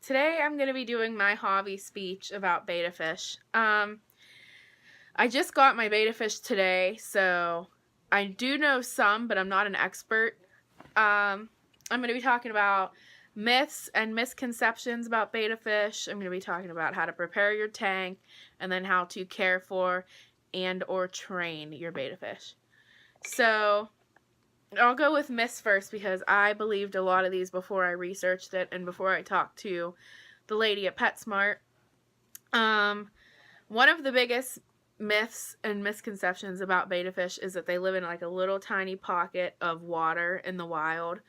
Today I'm going to be doing my hobby speech about betta fish. I just got my betta fish today, so I do know some, but I'm not an expert. I'm going to be talking about myths and misconceptions about betta fish. I'm going to be talking about how to prepare your tank and then how to care for and or train your betta fish. So I'll go with myths first because I believed a lot of these before I researched it and before I talked to the lady at PetSmart. One of the biggest myths and misconceptions about betta fish is that they live in like a little tiny pocket of water in the wild,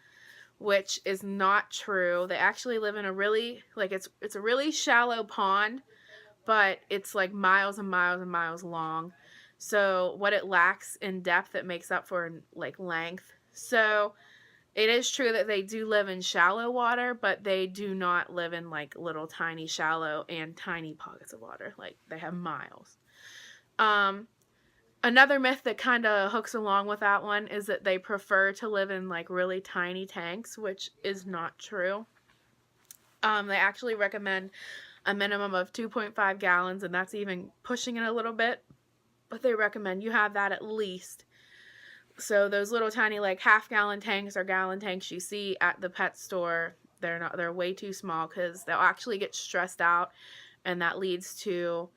which is not true. They actually live in a really, like, it's a really shallow pond, but it's like miles and miles and miles long. So what it lacks in depth, it makes up for in like length. So it is true that they do live in shallow water, but they do not live in like little tiny shallow and tiny pockets of water. Like they have miles. Another myth that kind of hooks along with that one is that they prefer to live in like really tiny tanks, which is not true. They actually recommend a minimum of 2.5 gallons, and that's even pushing it a little bit, but they recommend you have that at least. So those little tiny like half-gallon tanks or gallon tanks you see at the pet store, they're way too small because they'll actually get stressed out, and that leads to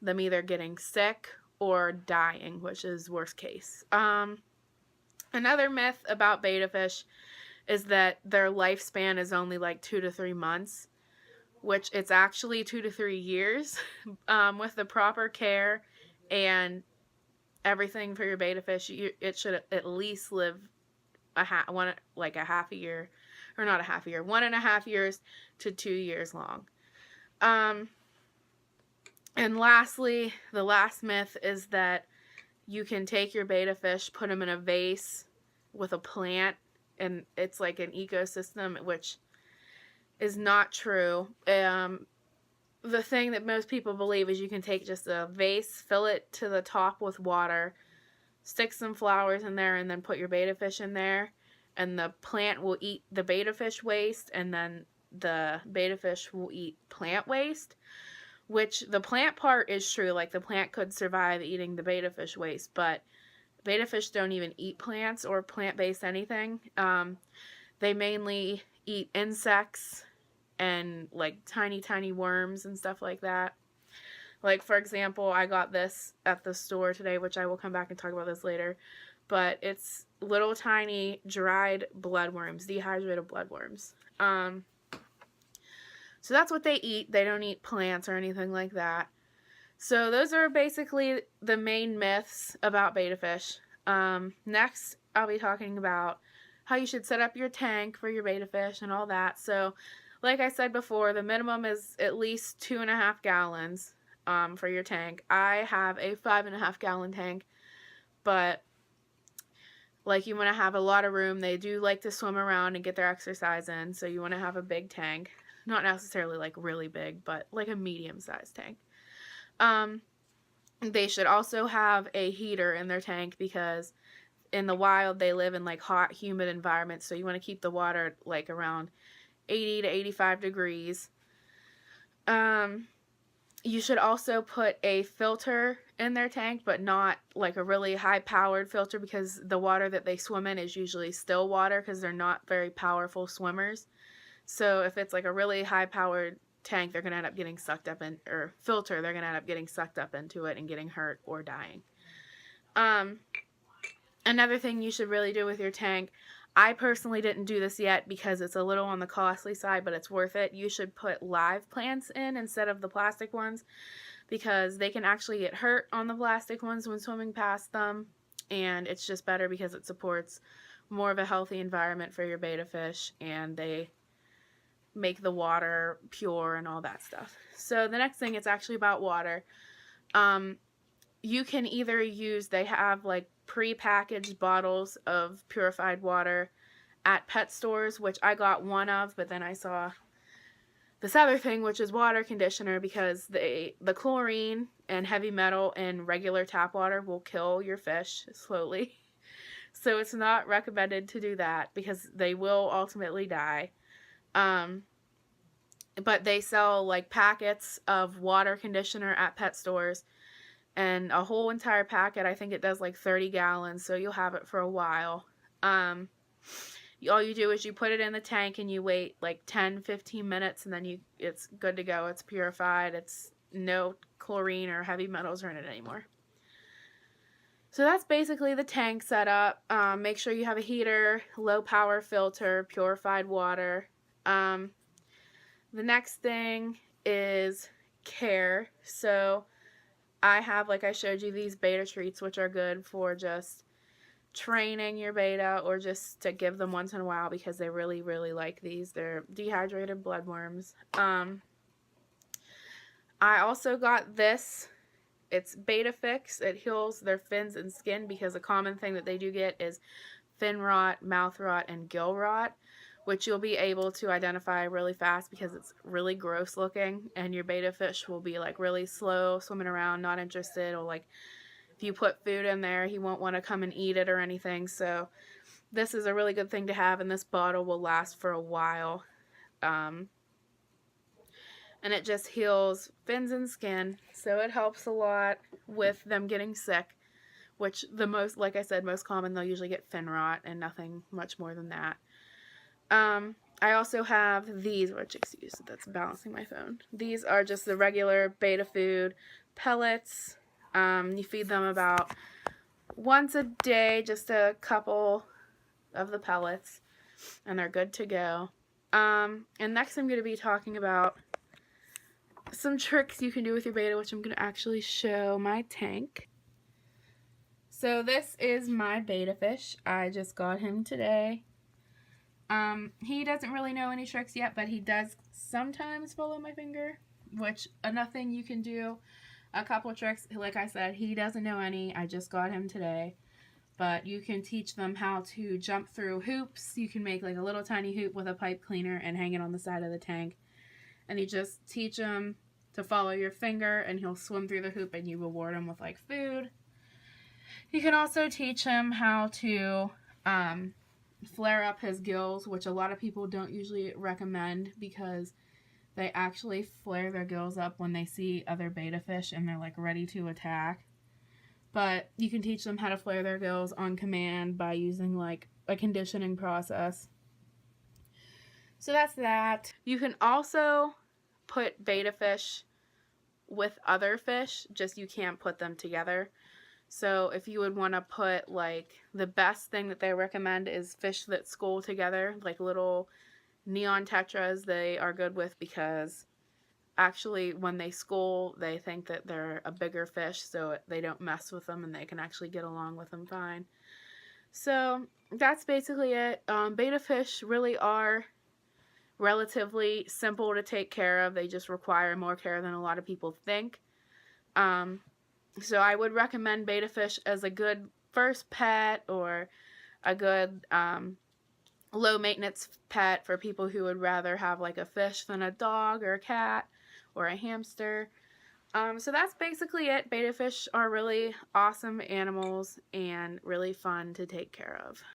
them either getting sick or dying, which is worst case. Another myth about betta fish is that their lifespan is only like 2 to 3 months, which it's actually 2 to 3 years. With the proper care and everything for your betta fish, it should at least live a half a year, or not a half a year, 1.5 years to 2 years long. And lastly, the last myth is that you can take your betta fish, put them in a vase with a plant, and it's like an ecosystem, which is not true. The thing that most people believe is you can take just a vase, fill it to the top with water, stick some flowers in there, and then put your betta fish in there, and the plant will eat the betta fish waste, and then the betta fish will eat plant waste, which the plant part is true. Like the plant could survive eating the betta fish waste, but betta fish don't even eat plants or plant-based anything. They mainly eat insects and like tiny worms and stuff like that. Like, for example, I got this at the store today, which I will come back and talk about this later, but it's little tiny dried bloodworms, dehydrated bloodworms. So that's what they eat. They don't eat plants or anything like that. So those are basically the main myths about betta fish. Next, I'll be talking about how you should set up your tank for your betta fish and all that. So like I said before, the minimum is at least 2.5 gallons for your tank. I have a 5.5 gallon tank, but like you want to have a lot of room. They do like to swim around and get their exercise in, so you want to have a big tank. Not necessarily like really big, but like a medium-sized tank. They should also have a heater in their tank because in the wild they live in like hot, humid environments, so you want to keep the water like around 80 to 85 degrees. You should also put a filter in their tank, but not like a really high-powered filter, because the water that they swim in is usually still water because they're not very powerful swimmers. So if it's like a really high-powered tank, they're going to end up getting sucked up in, or filter, they're going to end up getting sucked up into it and getting hurt or dying. Another thing you should really do with your tank, I personally didn't do this yet because it's a little on the costly side, but it's worth it. You should put live plants in instead of the plastic ones, because they can actually get hurt on the plastic ones when swimming past them, and it's just better because it supports more of a healthy environment for your betta fish, and they make the water pure and all that stuff. So the next thing, it's actually about water. You can either use, they have like pre-packaged bottles of purified water at pet stores, which I got one of, but then I saw this other thing, which is water conditioner, because the chlorine and heavy metal in regular tap water will kill your fish slowly. So it's not recommended to do that because they will ultimately die. but they sell like packets of water conditioner at pet stores, and a whole entire packet, I think it does like 30 gallons, so you'll have it for a while. Um, all you do is you put it in the tank and you wait like 10-15 minutes, and then it's good to go. It's purified. It's no chlorine or heavy metals are in it anymore. So that's basically the tank setup. Make sure you have a heater, low power filter, purified water. The next thing is care. So I have, like I showed you, these beta treats, which are good for just training your beta or just to give them once in a while because they really, really like these. They're dehydrated bloodworms. I also got this. It's Beta Fix. It heals their fins and skin because a common thing that they do get is fin rot, mouth rot, and gill rot, which you'll be able to identify really fast because it's really gross looking, and your beta fish will be like really slow, swimming around, not interested, or like if you put food in there, he won't want to come and eat it or anything. So this is a really good thing to have, and this bottle will last for a while. And it just heals fins and skin, so it helps a lot with them getting sick, which like I said, most common, they'll usually get fin rot and nothing much more than that. I also have these, which, excuse, that's balancing my phone. These are just the regular beta food pellets. You feed them about once a day, just a couple of the pellets, and they're good to go. And next I'm going to be talking about some tricks you can do with your beta, which I'm going to actually show my tank. So this is my beta fish. I just got him today. He doesn't really know any tricks yet, but he does sometimes follow my finger, which nothing you can do. A couple tricks, like I said, he doesn't know any. I just got him today. But you can teach them how to jump through hoops. You can make like a little tiny hoop with a pipe cleaner and hang it on the side of the tank. And you just teach him to follow your finger, and he'll swim through the hoop, and you reward him with like food. You can also teach him how to flare up his gills, which a lot of people don't usually recommend because they actually flare their gills up when they see other beta fish and they're like ready to attack. But you can teach them how to flare their gills on command by using like a conditioning process. So that's that. You can also put beta fish with other fish, just you can't put them together. So if you would want to put, like, the best thing that they recommend is fish that school together, like little neon tetras. They are good with because actually when they school, they think that they're a bigger fish, so they don't mess with them and they can actually get along with them fine. So that's basically it. Beta fish really are relatively simple to take care of. They just require more care than a lot of people think. So I would recommend beta fish as a good first pet or a good low maintenance pet for people who would rather have like a fish than a dog or a cat or a hamster. So that's basically it. Beta fish are really awesome animals and really fun to take care of.